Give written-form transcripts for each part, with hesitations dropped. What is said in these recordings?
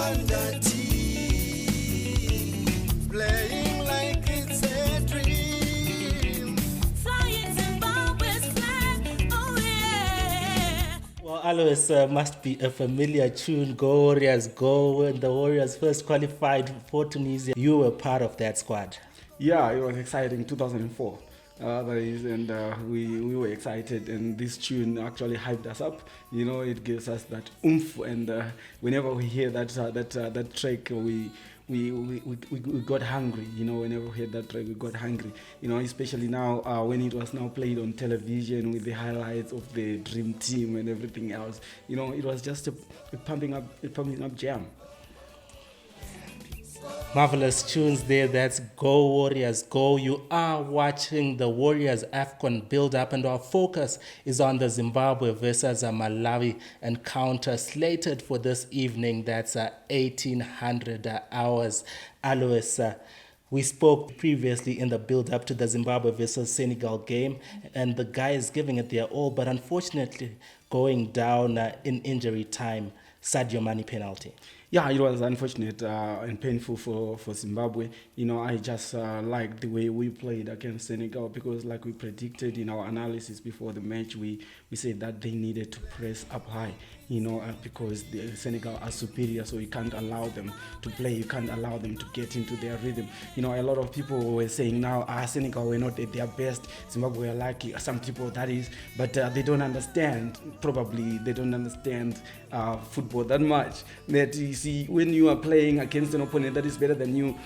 under team, playing like it's a dream. Flying Zimbabwe's flag, oh yeah. Well, Alois must be a familiar tune. Go Warriors, go. When the Warriors first qualified for Tunisia, you were part of that squad. Yeah, it was exciting. 2004. We were excited, and this tune actually hyped us up. You know, it gives us that oomph, and whenever we hear that track, we got hungry. You know, whenever we heard that track, we got hungry. You know, especially now when it was now played on television with the highlights of the Dream Team and everything else. You know, it was just a pumping up jam. Marvelous tunes there. That's Go Warriors, Go. You are watching the Warriors Afcon build up, and our focus is on the Zimbabwe versus Malawi encounter slated for this evening. That's 1800 hours. Alois, we spoke previously in the build up to the Zimbabwe versus Senegal game, and the guys giving it their all, but unfortunately going down in injury time. Sadio Mane penalty. Yeah, it was unfortunate and painful for Zimbabwe. You know, I just liked the way we played against Senegal, because like we predicted in our analysis before the match, we said that they needed to press up high, you know, because the Senegal are superior, so you can't allow them to play, you can't allow them to get into their rhythm. You know, a lot of people were saying now, Senegal were not at their best, Zimbabwe were lucky, some people that is, but they don't understand, probably they don't understand football that much, that you see, when you are playing against an opponent that is better than you,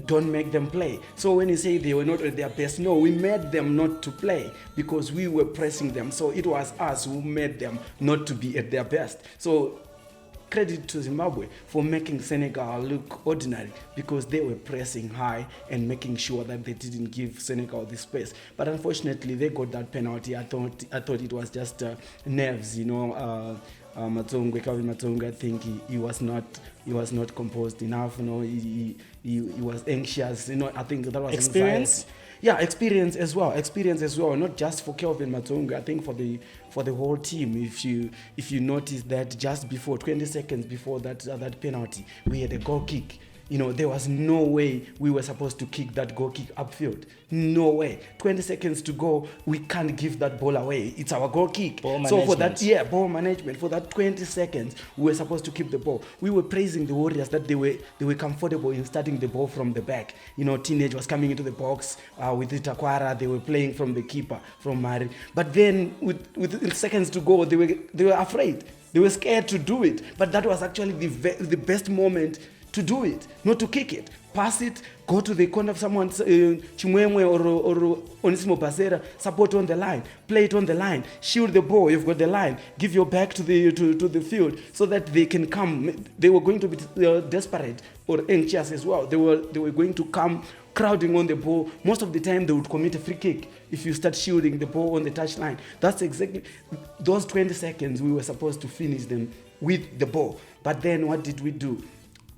don't make them play. So when you say they were not at their best, no, we made them not to play because we were pressing them. So it was us who made them not to be at their best. So credit to Zimbabwe for making Senegal look ordinary, because they were pressing high and making sure that they didn't give Senegal the space. But unfortunately, they got that penalty. I thought it was just nerves, you know. Calvin Matsonga, I think he was not composed enough. You know, he was anxious. You know, I think that was experience. Anxiety. Yeah, experience as well. Not just for Kelvin Matsonga. I think for the whole team. If you notice that just before 20 seconds before that penalty, we had a goal kick. You know, there was no way we were supposed to kick that goal kick upfield. No way. 20 seconds to go, we can't give that ball away. It's our goal kick. So for that, ball management, for that 20 seconds, we were supposed to keep the ball. We were praising the Warriors that they were comfortable in starting the ball from the back. You know, Teenage was coming into the box with Itakwara. They were playing from the keeper, from Mari. But then with seconds to go, they were afraid. They were scared to do it. But that was actually the best moment to do it, not to kick it. Pass it, go to the corner of someone, Chimwemwe or Onisimo Basera, support on the line, play it on the line, shield the ball, you've got the line, give your back to the field so that they can come. They were going to be desperate or anxious as well. They were going to come crowding on the ball. Most of the time they would commit a free kick if you start shielding the ball on the touchline. That's exactly those 20 seconds we were supposed to finish them with the ball. But then what did we do?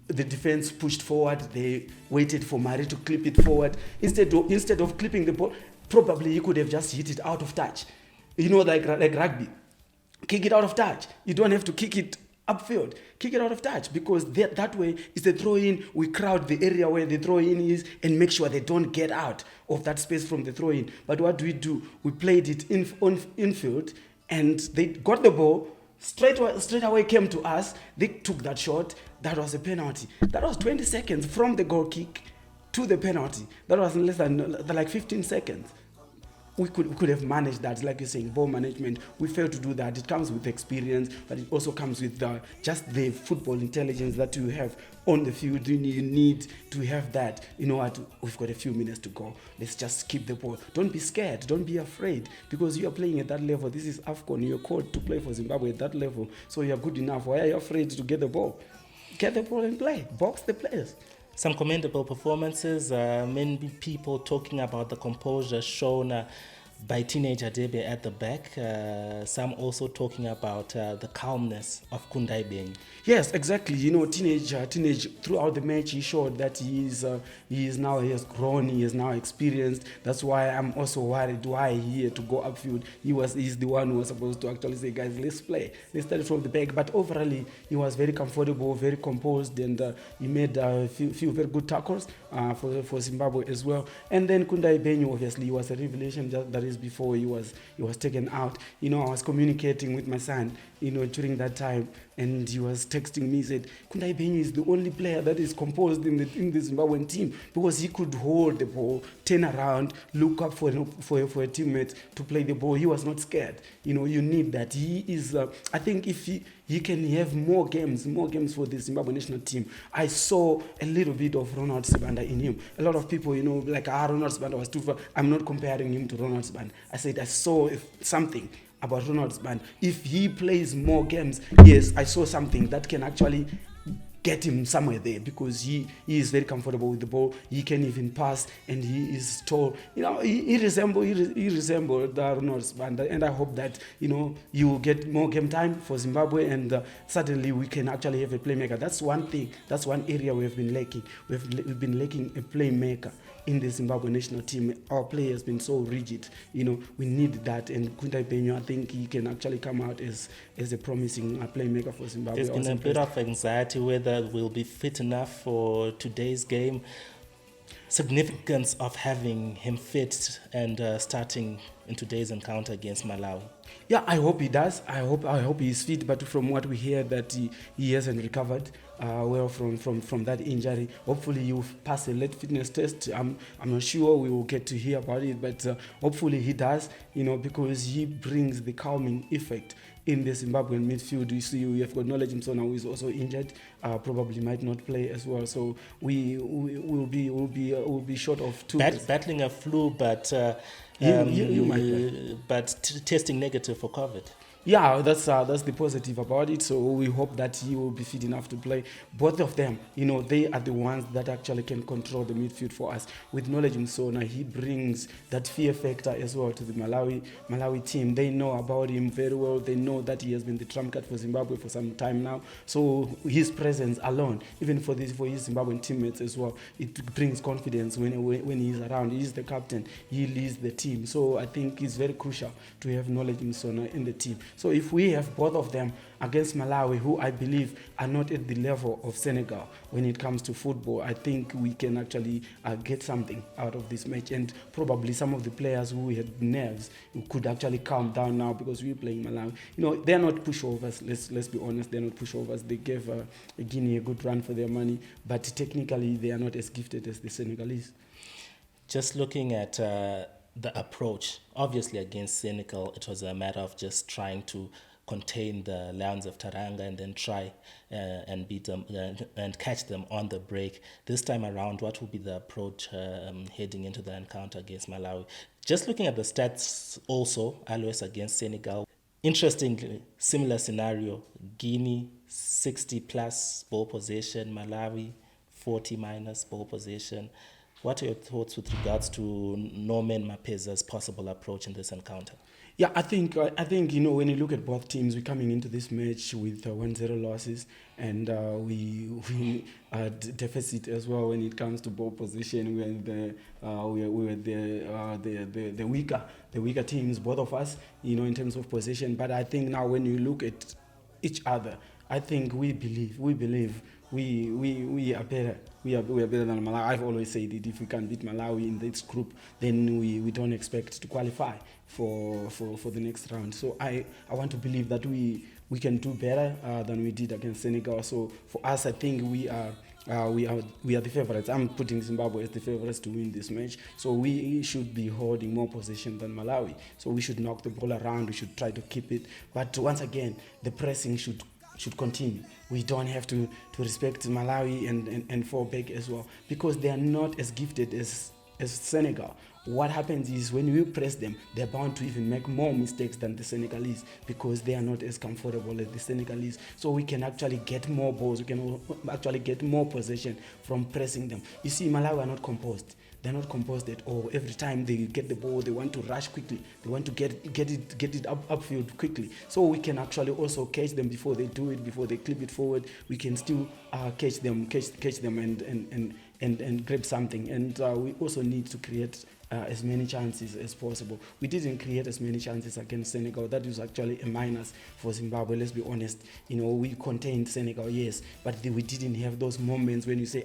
The defense pushed forward. They waited for Mari to clip it forward. Instead of clipping the ball, probably he could have just hit it out of touch. You know, like rugby. Kick it out of touch. You don't have to kick it upfield. Kick it out of touch, because that way is the throw-in. We crowd the area where the throw-in is and make sure they don't get out of that space from the throw-in. But what do? We played it infield, and they got the ball. Straight away came to us. They took that shot. That was a penalty. That was 20 seconds from the goal kick to the penalty. That was less than like 15 seconds. We could have managed that, like you're saying, ball management. We failed to do that. It comes with experience, but it also comes with just the football intelligence that you have on the field. You need to have that. You know what? We've got a few minutes to go. Let's just keep the ball. Don't be scared. Don't be afraid, because you are playing at that level. This is Afcon. You're called to play for Zimbabwe at that level, so you're good enough. Why are you afraid to get the ball? Get the ball and play. Box the players. Some commendable performances. Many people talking about the composure shown by teenager Debe at the back. Some also talking about the calmness of Kundai Benyu. Yes, exactly. You know, teenage throughout the match, he showed that he has grown, he is now experienced. That's why I'm also worried why he had to go upfield. He's the one who was supposed to actually say, guys, let's play. Let's start from the back. But overall, he was very comfortable, very composed, and he made a few very good tackles for Zimbabwe as well. And then Kundai Benyu, obviously, was a revelation. That is before he was taken out. You know, I was communicating with my son, you know, during that time, and he was texting me, said Kundai Benyu is the only player that is composed in the Zimbabwean team, because he could hold the ball, turn around, look up for a teammate to play the ball. He was not scared. You know, you need that. He is. I think if he can have more games for the Zimbabwe national team. I saw a little bit of Ronald Sibanda in him. A lot of people, you know, like, Ronald Sibanda was too far. I'm not comparing him to Ronald Sibanda. I said I saw something about Ronald's band. If he plays more games, yes, I saw something that can actually get him somewhere there, because he is very comfortable with the ball. He can even pass, and he is tall. You know, he resembled Ronald's band, and I hope that, you know, you will get more game time for Zimbabwe, and certainly we can actually have a playmaker. That's one thing. That's one area we have been lacking. We've been lacking a playmaker in the Zimbabwe national team. Our play has been so rigid. You know, we need that, and Kundai Benyu, I think he can actually come out as a promising playmaker for Zimbabwe. There's been a bit of anxiety whether we'll be fit enough for today's game. Significance of having him fit and starting in today's encounter against Malawi. Yeah, I hope he does. I hope he's fit. But from what we hear, that he hasn't recovered well from that injury. Hopefully, you pass a late fitness test. I'm not sure we will get to hear about it, but hopefully he does. You know, because he brings the calming effect in the Zimbabwean midfield. You see, we have got Knowledge Msona, who is also injured, probably might not play as well. So we will be short of two. Battling a flu, but you might play. But testing negative for COVID. Yeah, that's the positive about it. So we hope that he will be fit enough to play. Both of them, you know, they are the ones that actually can control the midfield for us. With Knowledge Msona, he brings that fear factor as well to the Malawi team. They know about him very well. They know that he has been the trump card for Zimbabwe for some time now. So his presence alone, even for his Zimbabwean teammates as well, it brings confidence when he's around. He's the captain. He leads the team. So I think it's very crucial to have Knowledge Msona in the team. So if we have both of them against Malawi, who I believe are not at the level of Senegal when it comes to football, I think we can actually get something out of this match. And probably some of the players who had nerves could actually calm down now, because we're playing Malawi. You know, they're not pushovers. Let's be honest, they're not pushovers. They gave Guinea a good run for their money, but technically they are not as gifted as the Senegalese. Just looking at the approach, obviously against Senegal, it was a matter of just trying to contain the Lions of Taranga and then try and beat them and catch them on the break. This time around, what will be the approach heading into the encounter against Malawi? Just looking at the stats also, Alois against Senegal. Interestingly, similar scenario, Guinea 60 plus ball possession, Malawi 40 minus ball possession. What are your thoughts with regards to Norman Mapeza's possible approach in this encounter? Yeah, I think you know, when you look at both teams, we're coming into this match with 1-0 losses, and we deficit as well when it comes to ball position. We were the weaker teams, both of us, you know, in terms of position. But I think now when you look at each other, I think we believe we are better. We are better than Malawi. I've always said that if we can beat Malawi in this group, then we don't expect to qualify for the next round. So I want to believe that we can do better than we did against Senegal. So for us, I think we are the favorites. I'm putting Zimbabwe as the favorites to win this match. So we should be holding more possession than Malawi. So we should knock the ball around. We should try to keep it. But once again, the pressing should continue. We don't have to respect Malawi and fall back as well, because they are not as gifted as Senegal. what happens is when we press them, they're bound to even make more mistakes than the Senegalese because they are not as comfortable as the Senegalese. So we can actually get more balls, we can actually get more possession from pressing them. You see, Malawi are not composed. They're not composed at all. Every time they get the ball, they want to rush quickly. They want to get it upfield quickly. So we can actually also catch them before they do it, before they clip it forward. We can still catch them and grab something. And we also need to create as many chances as possible. We didn't create as many chances against Senegal. That is actually a minus for Zimbabwe, let's be honest. We contained Senegal, yes, but we didn't have those moments when you say,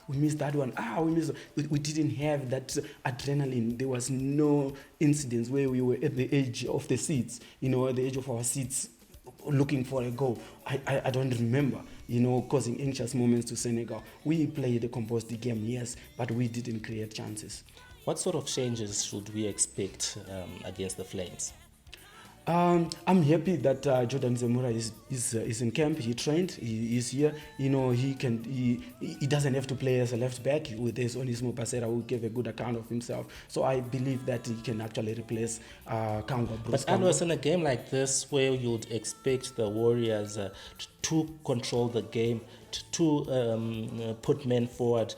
we missed that one, we missed. We didn't have that adrenaline. There was no incidents where we were at the edge of the seats, at the edge of our seats, looking for a goal. I don't remember, causing anxious moments to Senegal. We played a composed game, yes, but we didn't create chances. What sort of changes should we expect against the Flames? I'm happy that Jordan Zemura is in camp. He trained. He is here. He doesn't have to play as a left back with his Onismo Pasera, who gave a good account of himself. So I believe that he can actually replace Kangwa. Bruce But Alwas, in a game like this, where you'd expect the Warriors to control the game, to put men forward.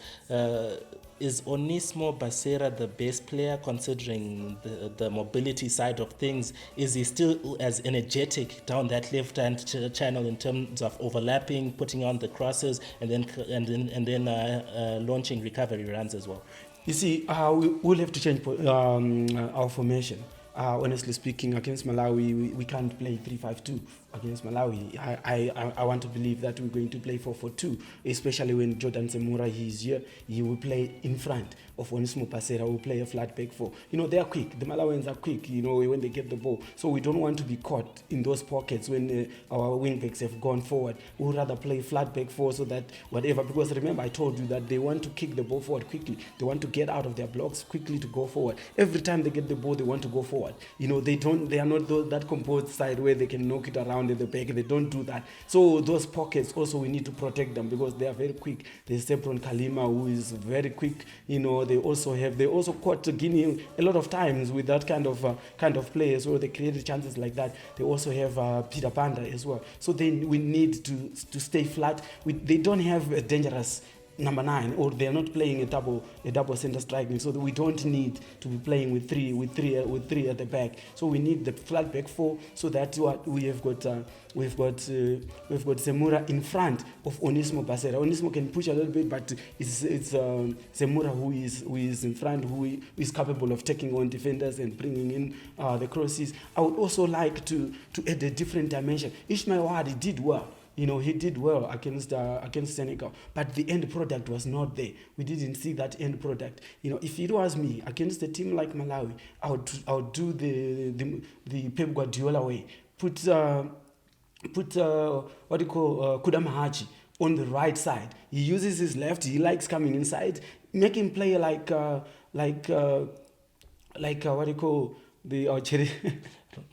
Is Onismo Basera the best player considering the mobility side of things? Is he still as energetic down that left-hand channel in terms of overlapping, putting on the crosses, and then launching recovery runs as well? You see, we'll have to change our formation. Honestly speaking, against Malawi, we can't play 3-5-2 against Malawi. I want to believe that we're going to play 4-4-2, especially when Jordan Zemura is here. He will play in front of Onismo Pasera, who will play a flat back four. They are quick. The Malawians are quick, when they get the ball. So we don't want to be caught in those pockets when our wing backs have gone forward. We would rather play flat back four so that whatever, because remember I told you that they want to kick the ball forward quickly. They want to get out of their blocks quickly to go forward. Every time they get the ball, they want to go forward. They are not that composed side where they can knock it around at the back. They don't do that. So those pockets also we need to protect them because they are very quick. There's Sepron Kalima, who is very quick. They also caught Guinea a lot of times with that kind of play. So they created chances like that. They also have Peter Panda as well. So then we need to stay flat. They don't have a dangerous number 9, or they're not playing a double center striking, so that we don't need to be playing with three at the back. So we need the flat back four, so that what we have got we've got Zemura in front of Onismo Basera. Onismo can push a little bit, but it's Zemura who is in front, who is capable of taking on defenders and bringing in the crosses. I would also like to add a different dimension. Ishmael Wadi did well. He did well against Senegal, but the end product was not there. We didn't see that end product. If it was me against a team like Malawi, I would do the Pep Guardiola way. Put Kudama Haji on the right side. He uses his left. He likes coming inside. Make him play like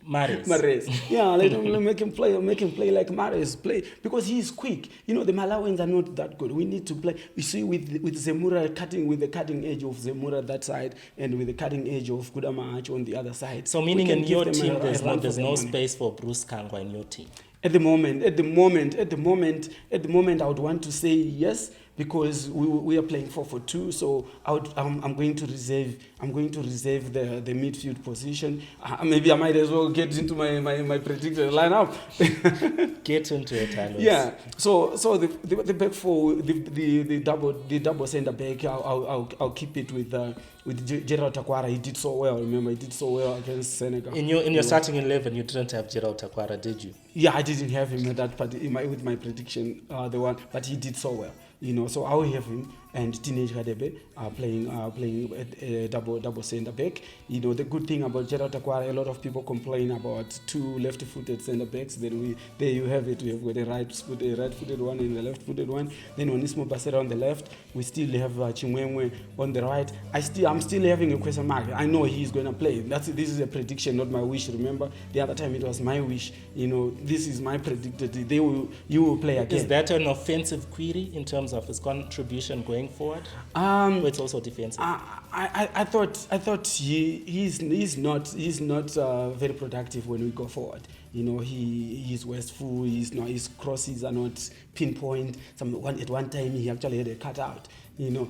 Mahrez. Yeah, make him play like Mahrez. Play because he's quick. The Malawians are not that good. We need to play. You see, with Zemura with the cutting edge of Zemura that side, and with the cutting edge of Kudama on the other side. So meaning in your team, there's no space for Bruce Kangwa in your team. At the moment, I would want to say yes, because we are playing 4-4-2. So I'm going to reserve the midfield position. Maybe I might as well get into my predicted lineup. Get into it, Alwas. Yeah. So the back four, the double center back, I'll keep it with Gerald Takwara. He did so well. Remember, he did so well against Senegal. In your starting 11, you didn't have Gerald Takwara, did you? Yeah, I didn't have him at that part with my prediction, but he did so well. So I will have him and Teenage Kadebe playing a double center back. The good thing about Gerald Takwara, a lot of people complain about two left-footed center backs. Then there you have it. We have got a right-footed one and a left-footed one. Then Onismo Basera on the left. We still have Chimwemwe on the right. I'm still having a question mark. I know he's going to play. This is a prediction, not my wish. Remember, the other time it was my wish. This is my predicted. You will play again. Is that an offensive query in terms of his contribution going going forward? Um, Or it's also defensive? I thought he's not very productive when we go forward. You know, he's wasteful. His crosses are not pinpoint. At one time he actually had a cutout. You know,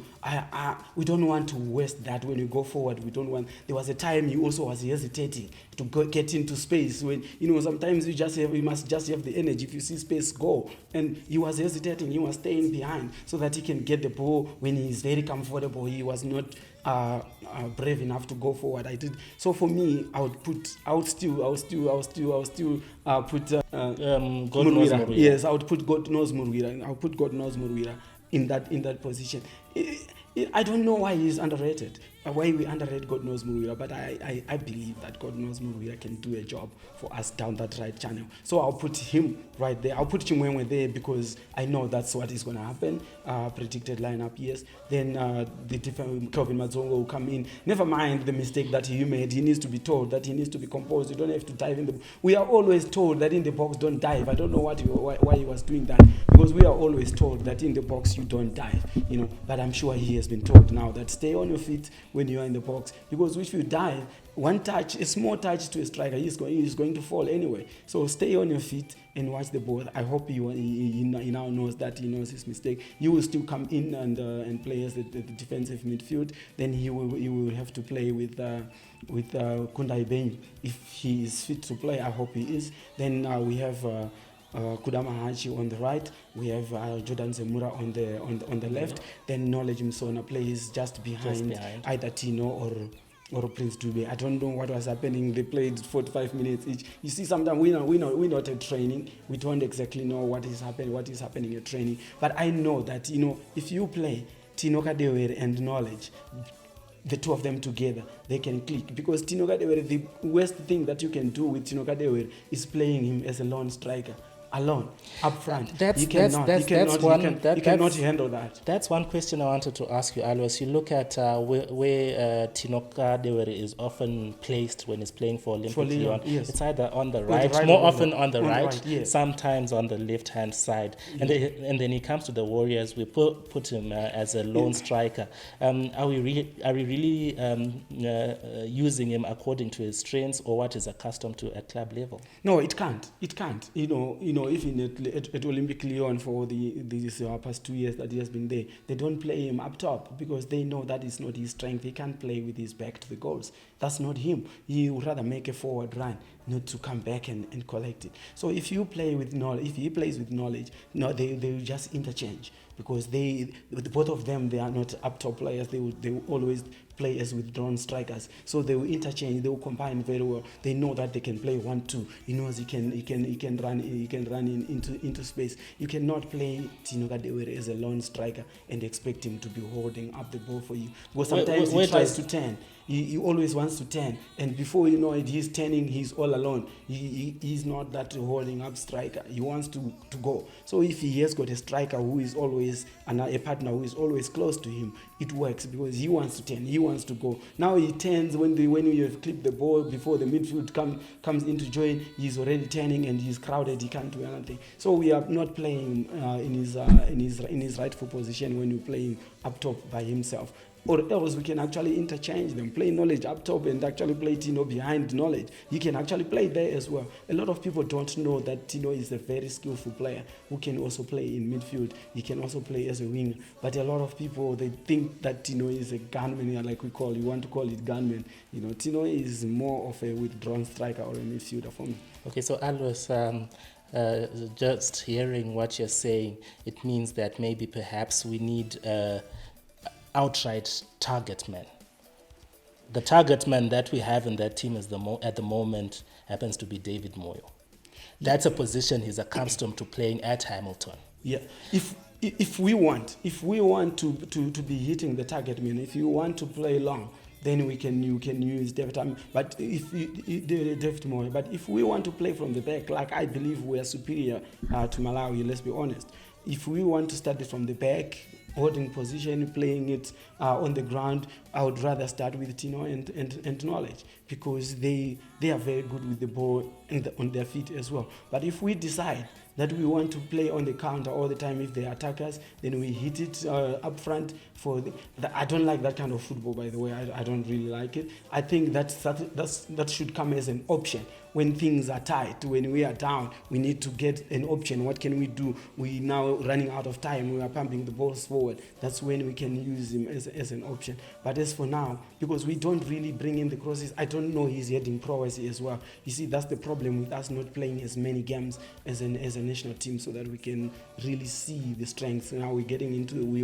we don't want to waste that when we go forward. We don't want. There was a time he also was hesitating to get into space. When sometimes we must just have the energy. If you see space, go. And he was hesitating. He was staying behind so that he can get the ball when he's very comfortable. He was not brave enough to go forward. I did. So for me, I would still put God-knows Murwira. Yes, I would put God-knows Murwira. I would put God-knows Murwira in that position. I don't know why he's underrated. Why we underrate God-knows Murwira, but I believe that God-knows Murwira can do a job for us down that right channel. So I'll put him right there. I'll put Chimwemwe there because I know that's what is going to happen. Predicted lineup, yes. Then the different Kelvin Mazongo will come in. Never mind the mistake that he made. He needs to be told that he needs to be composed. You don't have to dive in the. We are always told that in the box don't dive. I don't know why he was doing that, because we are always told that in the box you don't dive. But I'm sure he has been told now that stay on your feet when you are in the box, because if you dive, one touch, a small touch to a striker, he's going to fall anyway. So stay on your feet and watch the ball. I hope he now knows that he knows his mistake. He will still come in and play as the defensive midfield. Then he will have to play with Kundai Bain if he is fit to play. I hope he is. Then we have Kudama Hachi on the right. We have Jordan Zemura on the left. Then Knowledge Msona plays just behind either Tino or Prince Dube. I don't know what was happening. They played 45 minutes each. You see, sometimes we're not at training. We don't exactly know what is happening at training. But I know that if you play Tino Kadewere and Knowledge, the two of them together, they can click. Because Tino Kadewere, the worst thing that you can do with Tino Kadewere is playing him as a lone striker. Alone, up front. You cannot handle that. That's one question I wanted to ask you, Alois. You look at where Tinoka Dewere is often placed when he's playing for Olympic Lyon. Yes. It's either on the right, more often on the right, yes. Sometimes on the left-hand side. Yes. And then he comes to the Warriors, we put him as a lone striker. Are we really using him according to his strengths or what he's accustomed to at club level? No, it can't. Even at Olympic Lyon for these past 2 years that he has been there, they don't play him up top because they know that is not his strength. He can't play with his back to the goals. That's not him. He would rather make a forward run, not to come back and collect it. So if you play with Knowledge, if he plays with Knowledge, no, they will just interchange because both of them, they are not up top players. They will always play as withdrawn strikers. So they will interchange. They will combine very well. They know that they can play 1-2. He knows he can run into space. You cannot play Tino Kadewere as a lone striker and expect him to be holding up the ball for you. Because sometimes he tries to turn. He always wants to turn, and before you know it, he's turning. He's all alone. He's not that holding up striker. He wants to go. So if he has got a striker who is always a partner who is always close to him, it works because he wants to turn. He wants to go. Now he turns when you have clipped the ball before the midfield comes in to join. He's already turning and he's crowded. He can't do anything. So we are not playing in his rightful position when we're playing up top by himself. Or else we can actually interchange them, play Knowledge up top and actually play Tino behind Knowledge. You can actually play there as well. A lot of people don't know that Tino is a very skillful player who can also play in midfield. He can also play as a winger. But a lot of people, they think that Tino is a gunman, like we want to call it gunman. Tino is more of a withdrawn striker or a midfielder for me. Okay, so Alois, just hearing what you're saying, it means that maybe perhaps we need outright target man. The target man that we have in that team is at the moment happens to be David Moyo. That's a position he's accustomed to playing at Hamilton. Yeah. If we want to be hitting the target man, if you want to play long, then you can use David Moyo. But if we want to play from the back, like I believe we are superior to Malawi, let's be honest. If we want to start it from the back, holding position, playing it on the ground, I would rather start with Tino and Knowledge, because they are very good with the ball and on their feet as well. But if we decide that we want to play on the counter all the time, if they attack us, then we hit it up front. I don't like that kind of football, by the way. I don't really like it. I think that should come as an option. When things are tight, when we are down, we need to get an option. What can we do? We now running out of time. We are pumping the balls forward. That's when we can use him as an option. But as for now, because we don't really bring in the crosses, I don't know his heading prowess as well. You see, that's the problem with us not playing as many games as a national team, so that we can really see the strengths. Now we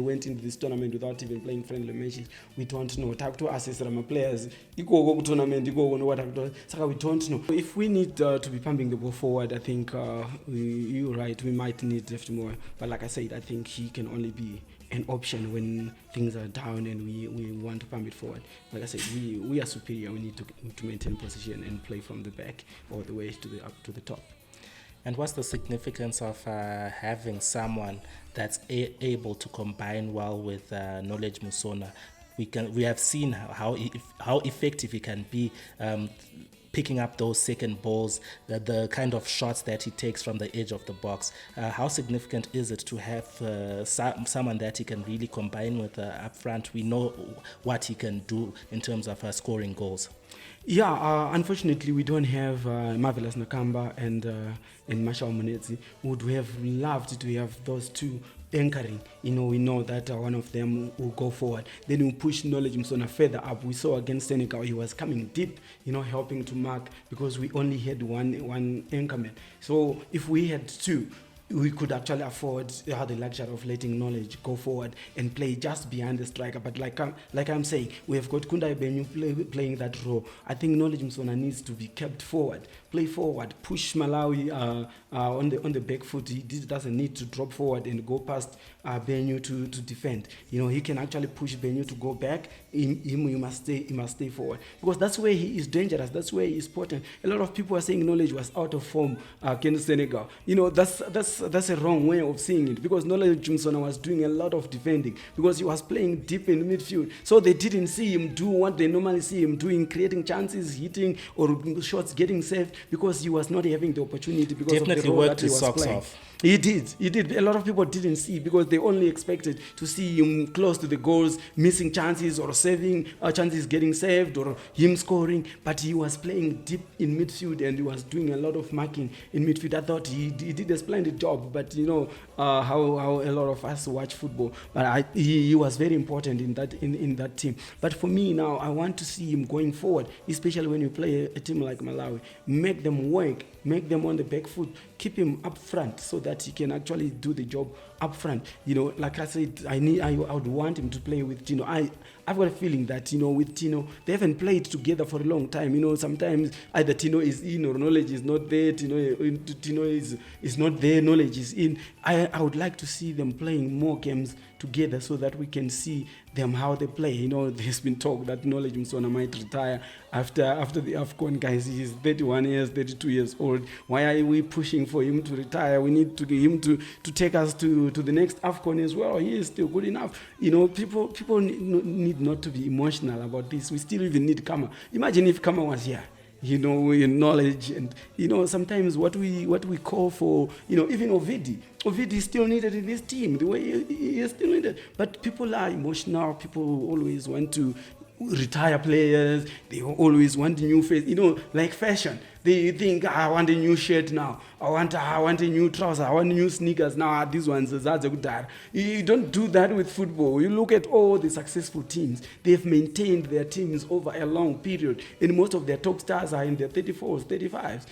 went into this tournament without even playing friendly matches. We don't know. Talk to us as Rama players. You go tournament, you go on what so we don't know. If we need to be pumping the ball forward, I think you're right. We might need left more. But like I said, I think he can only be an option when things are down and we want to pump it forward. Like I said, we are superior. We need to maintain position and play from the back all the way up to the top. And what's the significance of having someone that's able to combine well with Knowledge Musona? We have seen how effective he can be picking up those second balls, the kind of shots that he takes from the edge of the box. How significant is it to have someone that he can really combine with up front? We know what he can do in terms of scoring goals. Yeah, unfortunately, we don't have Marvelous Nakamba and Marshall Munetsi. Would have loved to have those two anchoring. We know that one of them will go forward. Then we push Knowledge Msona further up. We saw against Senegal, he was coming deep, helping to mark, because we only had one anchorman. So if we had two, we could actually afford the luxury of letting Knowledge go forward and play just behind the striker. But like I'm saying, we have got Kundai Benyu playing that role. I think Knowledge Msona needs to be kept forward, play forward, push Malawi on the back foot. He doesn't need to drop forward and go past Benyu to defend. He can actually push Benyu to go back. He must stay forward, because that's where he is dangerous. That's where he is potent. A lot of people are saying Knowledge was out of form against Senegal. That's a wrong way of seeing it, because Knowledge Msona was doing a lot of defending, because he was playing deep in midfield. So they didn't see him do what they normally see him doing, creating chances, hitting, or shots getting saved, because he was not having the opportunity because Definitely of the role worked that he his was socks playing. off. He did. A lot of people didn't see, because they only expected to see him close to the goals, missing chances or saving chances getting saved, or him scoring. But he was playing deep in midfield, and he was doing a lot of marking in midfield. I thought he did a splendid job. But how a lot of us watch football. But he was very important in that team. But for me now, I want to see him going forward, especially when you play a team like Malawi. Make them work, make them on the back foot, keep him up front, so that he can actually do the job up front. Like I said, I would want him to play with Tino. I've got a feeling that, with Tino, they haven't played together for a long time. Sometimes either Tino is in or Knowledge is not there. Tino is not there, Knowledge is in. I would like to see them playing more games together, so that we can see them how they play. There's been talk that Knowledge Msona might retire after the Afcon. Guys, he's 31 years, 32 years old. Why are we pushing for him to retire? We need him to take us to the next Afcon as well. He is still good enough. People need not to be emotional about this. We still even need Kama. Imagine if Kama was here. In Knowledge, and sometimes what we call for, even Ovidi is still needed in this team, the way he is still needed. But people are emotional. People always want to retire players. They always want a new face, like fashion. They think, I want a new shirt now. I want a new trouser. I want new sneakers now. These ones, you don't do that with football. You look at all the successful teams. They've maintained their teams over a long period, and most of their top stars are in their 34s, 35s.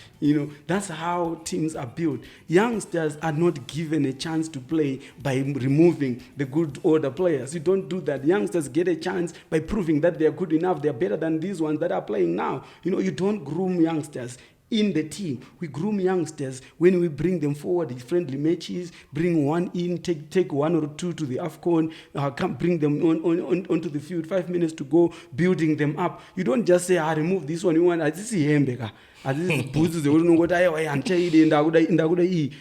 That's how teams are built. Youngsters are not given a chance to play by removing the good older players. You don't do that. Youngsters get a chance by proving that they're good enough. They're better than these ones that are playing now. You don't groom youngsters in the team. We groom youngsters when we bring them forward in friendly matches, bring one in, take one or two to the Afcon, come bring them onto the field, 5 minutes to go, building them up. You don't just say, remove this one, you want, this is Hembeka. Adzisi bhutsu dzekuti unongoti aiwa handichaidi ndakuda iyi.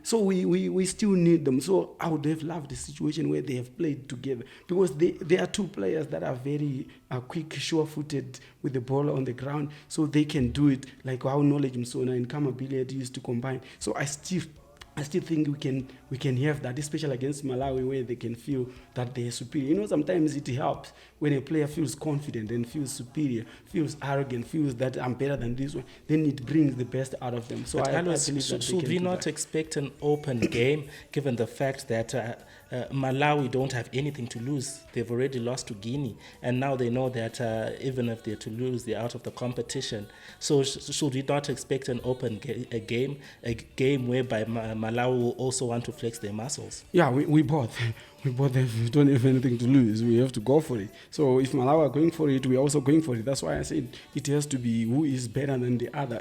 So we still need them. So I would have loved the situation where they have played together, because they are two players that are very quick, sure-footed with the ball on the ground, so they can do it like how Knowledge Msona and Kama Billiard used to combine. So I still think we can have that, especially against Malawi, where they can feel that they are superior. Sometimes it helps when a player feels confident and feels superior, feels arrogant, feels that I'm better than this one. Then it brings the best out of them. So I believe that should we not expect an open game, given the fact that Malawi don't have anything to lose? They've already lost to Guinea, and now they know that even if they're to lose, they're out of the competition. So should we not expect an open game whereby Malawi will also want to flex their muscles? Yeah, we both don't have anything to lose. We have to go for it. So if Malawi are going for it, we are also going for it. That's why I said it has to be who is better than the other.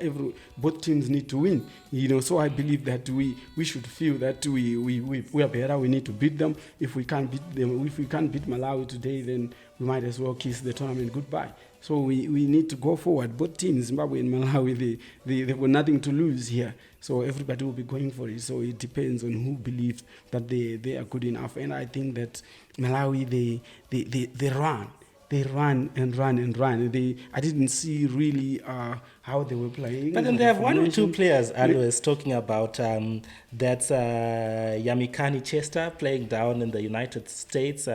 Both teams need to win. So I believe that we should feel that we are better. We need to beat them. If we can't beat them, if we can't beat Malawi today, then we might as well kiss the tournament goodbye. So we need to go forward. Both teams, Zimbabwe and Malawi, they've got nothing to lose here. So everybody will be going for it. So it depends on who believes that they are good enough. And I think that Malawi, they run. They run and run and run. I didn't see really how they were playing. But then they have one or two players I was talking about. That's Yamikani Chester playing down in the United States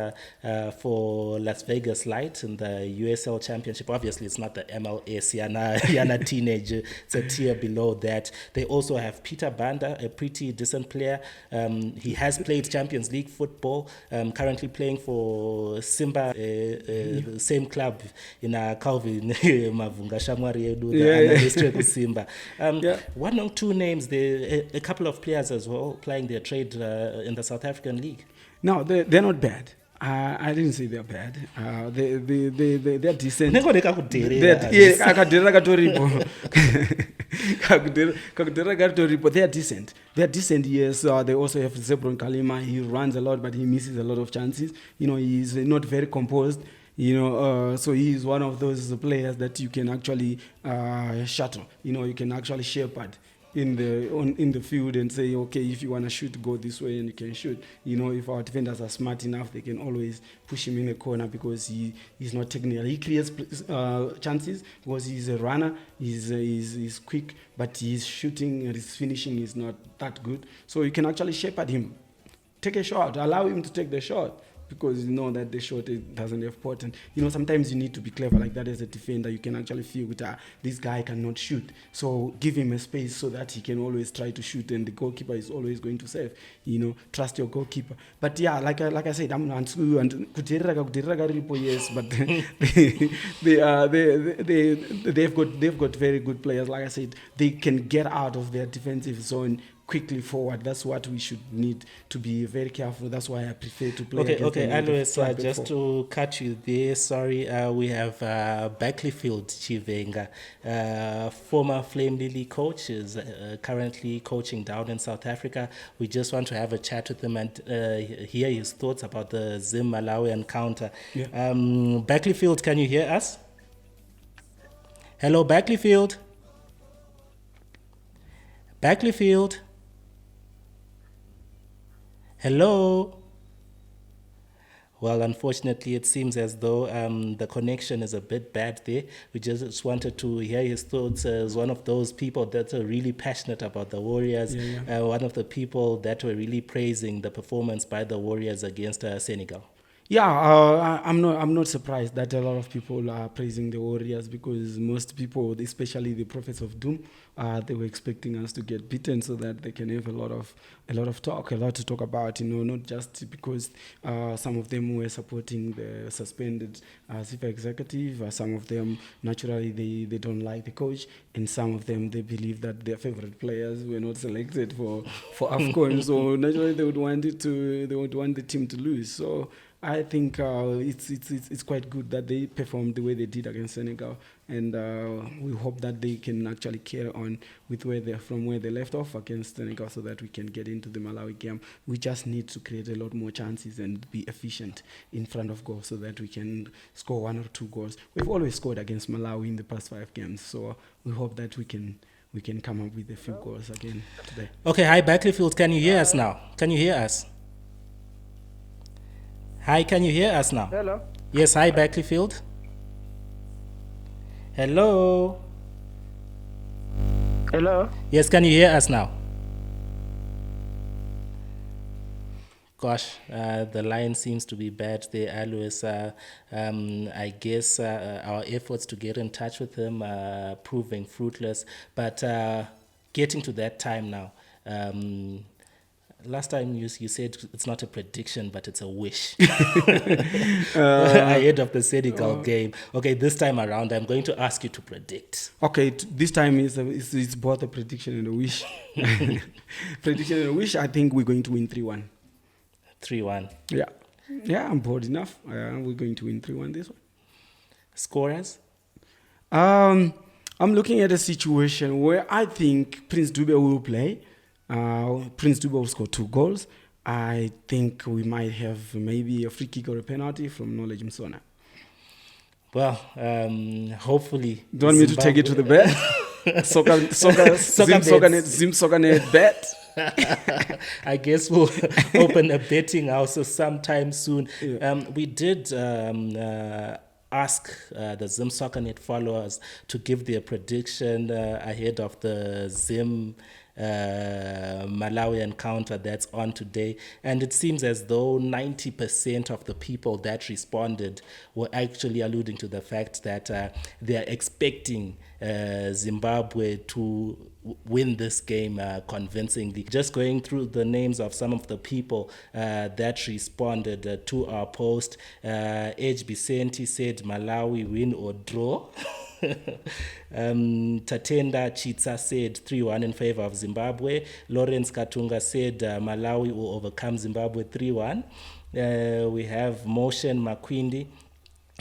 for Las Vegas Light in the USL Championship. Obviously, it's not the MLS. Yana teenager. It's a tier below that. They also have Peter Banda, a pretty decent player. He has played Champions League football, currently playing for Simba, the same club in Calvin Mavunga Shamwari Edu, analyst Simba. One or two names, a couple of players as well playing their trade in the South African League. No, they're not bad. I didn't say they're bad. They're decent. They're decent. They're decent, yes. They also have Zebron Kalima. He runs a lot, but he misses a lot of chances. He's not very composed. So he's one of those players that you can actually shuttle. You can actually shepherd in the field and say, okay, if you want to shoot, go this way, and you can shoot. If our defenders are smart enough, they can always push him in the corner because he's not technical. He creates chances because he's a runner. He's quick, but his shooting and his finishing is not that good. So you can actually shepherd him. Take a shot. Allow him to take the shot. Because you know that the shot doesn't have potent. Sometimes you need to be clever like that as a defender. You can actually feel that this guy cannot shoot. So give him a space so that he can always try to shoot, and the goalkeeper is always going to save. Trust your goalkeeper. But yeah, like I said, I'm not and yes, but they've got very good players. Like I said, they can get out of their defensive zone quickly forward. That's what we should need to be very careful. That's why I prefer to play. Okay, Alois, just to cut you there, sorry, we have Backlyfield Chivenga, former Flame Lily coach, is currently coaching down in South Africa. We just want to have a chat with him and hear his thoughts about the Zim-Malawi encounter. Yeah. Backlyfield, can you hear us? Hello, Backlyfield? Backlyfield? Hello? Well, unfortunately, it seems as though the connection is a bit bad there. We just wanted to hear his thoughts as one of those people that are really passionate about the Warriors, one of the people that were really praising the performance by the Warriors against Senegal. Yeah, I'm not surprised that a lot of people are praising the Warriors, because most people, especially the prophets of doom, they were expecting us to get beaten so that they can have a lot of talk, a lot to talk about. Not just because some of them were supporting the suspended FIFA executive. Some of them naturally they don't like the coach, and some of them they believe that their favorite players were not selected for Afcon. So naturally they would want the team to lose. So I think it's quite good that they performed the way they did against Senegal, and we hope that they can actually carry on with where they left off against Senegal, so that we can get into the Malawi game. We just need to create a lot more chances and be efficient in front of goal, so that we can score 1 or 2 goals. We've always scored against Malawi in the past 5 games, so we hope that we can come up with a few goals again today. Okay, hi Backfield, can you hear us now? Can you hear us? Hi, can you hear us now? Hello. Yes, hi Backfield. Hello. Hello. Yes, can you hear us now? Gosh, the line seems to be bad there, Alois. I guess our efforts to get in touch with him are proving fruitless. But getting to that time now, last time you said it's not a prediction, but it's a wish ahead of the Senegal game. Okay, this time around, I'm going to ask you to predict. Okay, this time it's both a prediction and a wish. Prediction and a wish. I think we're going to win 3-1. 3-1. Yeah, I'm bold enough. We're going to win 3-1 this one. Scorers? I'm looking at a situation where I think Prince Dube will play. Prince Dube will score 2 goals. I think we might have maybe a free kick or a penalty from Knowledge Msona. Well, hopefully. Do you want me to take it to the bet? Zim Soccernet bet. I guess we'll open a betting house sometime soon. Yeah. We did ask the Zim Soccernet followers to give their prediction ahead of the Zim Malawi encounter that's on today, and it seems as though 90% of the people that responded were actually alluding to the fact that they're expecting Zimbabwe to win this game convincingly. Just going through the names of some of the people that responded to our post, H. Vicente said Malawi win or draw. Tatenda Chitsa said 3-1 in favor of Zimbabwe. Lawrence Katunga said Malawi will overcome Zimbabwe 3-1. We have Motion Makwindi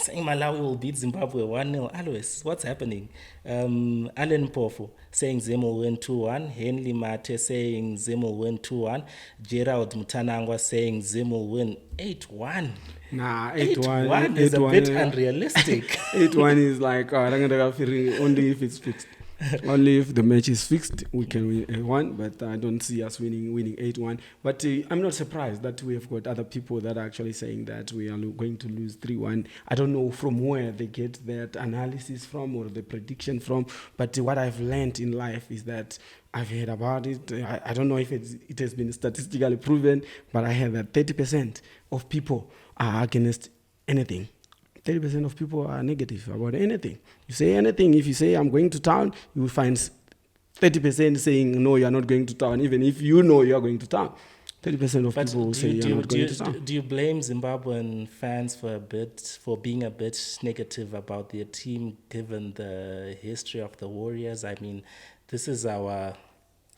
saying Malawi will beat Zimbabwe 1-0. Alois, what's happening? Alan Pofu saying Zim will win 2-1. Henley Mate saying Zim will win 2-1. Gerald Mutanangwa saying Zim will win 8-1. Nah, 8-1 is a bit unrealistic. 8-1 is like only if it's fixed. Only if the match is fixed, we can win 8-1, but I don't see us winning 8-1. But I'm not surprised that we have got other people that are actually saying that we are going to lose 3-1. I don't know from where they get that analysis from or the prediction from, but what I've learned in life is that I've heard about it. I don't know if it has been statistically proven, but I heard that 30% of people are against anything. 30% of people are negative about anything. You say anything, if you say I'm going to town, you will find 30% saying no, you're not going to town, even if you know you're going to town. 30% of people will say you're not going to town. Do you blame Zimbabwean fans for being a bit negative about their team, given the history of the Warriors? I mean, this is our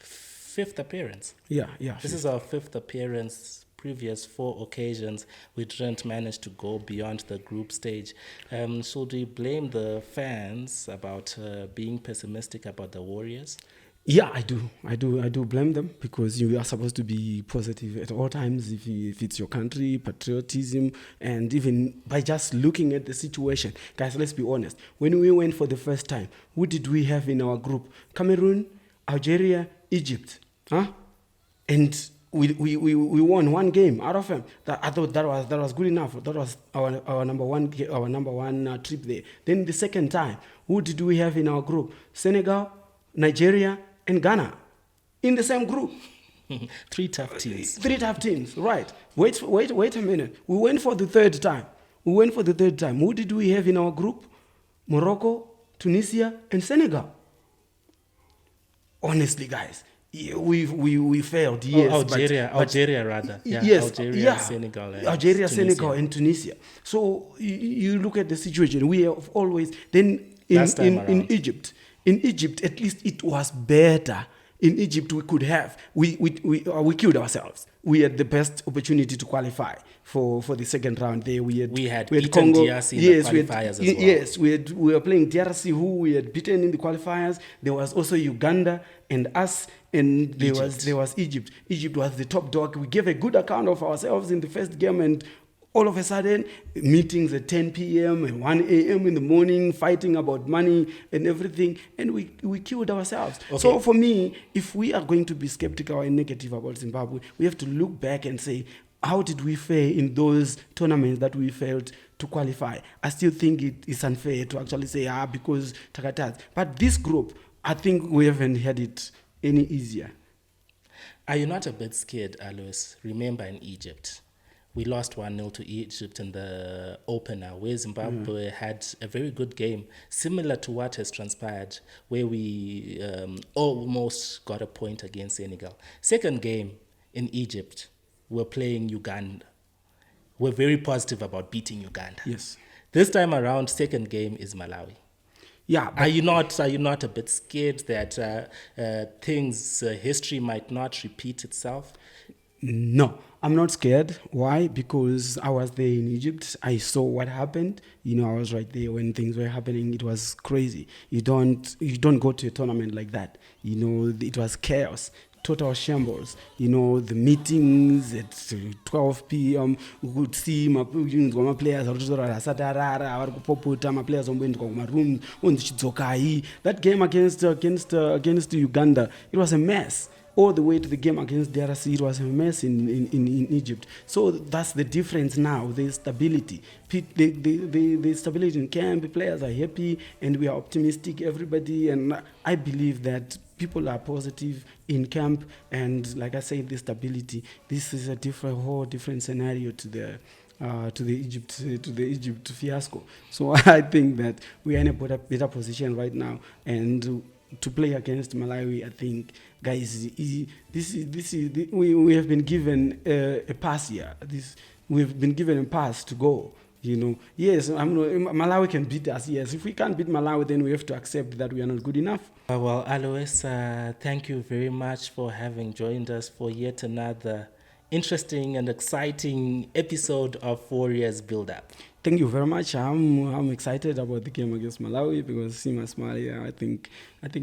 5th appearance. Yeah. This is our 5th appearance. Previous 4 occasions, we didn't manage to go beyond the group stage. So do you blame the fans about being pessimistic about the Warriors? Yeah, I do blame them, because you are supposed to be positive at all times if it's your country, patriotism, and even by just looking at the situation. Guys, let's be honest. When we went for the first time, who did we have in our group? Cameroon, Algeria, Egypt. And we won 1 game out of them. I thought that was good enough. That was our number one trip there. Then the second time, who did we have in our group? Senegal, Nigeria, and Ghana in the same group. 3 tough teams. 3 tough teams, right? Wait a minute. We went for the third time. Who did we have in our group? Morocco, Tunisia, and Senegal. Honestly, guys. We failed, yes. Algeria, rather. Yeah, yes, Algeria, Senegal, and Tunisia. So you look at the situation. We have always then in Egypt. In Egypt, at least it was better in Egypt we could have. We killed ourselves. We had the best opportunity to qualify for the second round there. We had beaten Congo. DRC in the qualifiers as well. Yes, we were playing DRC, who we had beaten in the qualifiers. There was also Uganda and us, and there was Egypt. Egypt was the top dog. We gave a good account of ourselves in the first game, and all of a sudden, meetings at 10 p.m. and 1 a.m. in the morning, fighting about money and everything, and we killed ourselves. Okay. So for me, if we are going to be skeptical and negative about Zimbabwe, we have to look back and say, how did we fare in those tournaments that we failed to qualify? I still think it is unfair to actually say, because Takatas. But this group, I think we haven't had it any easier. Are you not a bit scared, Alois? Remember in Egypt, we lost 1-0 to Egypt in the opener, where Zimbabwe had a very good game, similar to what has transpired, where we almost got a point against Senegal. Second game in Egypt, we're playing Uganda. We're very positive about beating Uganda. Yes. This time around, second game is Malawi. Yeah. Are you not a bit scared that history might not repeat itself? No, I'm not scared. Why? Because I was there in Egypt. I saw what happened. I was right there when things were happening. It was crazy. You don't go to a tournament like that. It was chaos, total shambles. The meetings at 12 p.m. we could see my players my players that game against Uganda, it was a mess. All the way to the game against DRC, it was a mess in Egypt. So that's the difference now. There's stability. The stability in camp, the players are happy, and we are optimistic, everybody. And I believe that people are positive in camp. And like I said, the stability, this is a whole different scenario to the Egypt fiasco. So I think that we are in a better position right now. And to play against Malawi, I think, guys, we have been given a pass here. We've been given a pass to go. Yes, Malawi can beat us. Yes, if we can't beat Malawi, then we have to accept that we are not good enough. Well, Alois, thank you very much for having joined us for yet another interesting and exciting episode of Warriors Build Up. Thank you very much. I'm excited about the game against Malawi because Somalia, I think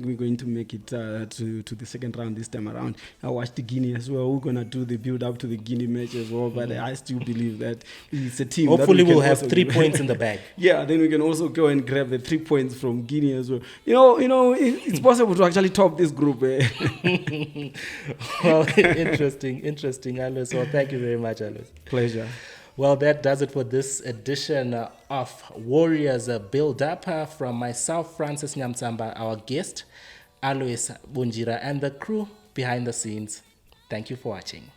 we're going to make it to the second round this time around. I watched the Guinea as well. We're gonna do the build up to the Guinea match as well, but I still believe that it's a team. Hopefully, we'll have 3 points in the bag. Yeah, then we can also go and grab the 3 points from Guinea as well. It's possible to actually top this group. Well, interesting, Alois. Well, thank you very much, Alois. Pleasure. Well, that does it for this edition of Warriors Build Up. From myself, Francis Nyamtsamba, our guest, Alois Bunjira, and the crew behind the scenes. Thank you for watching.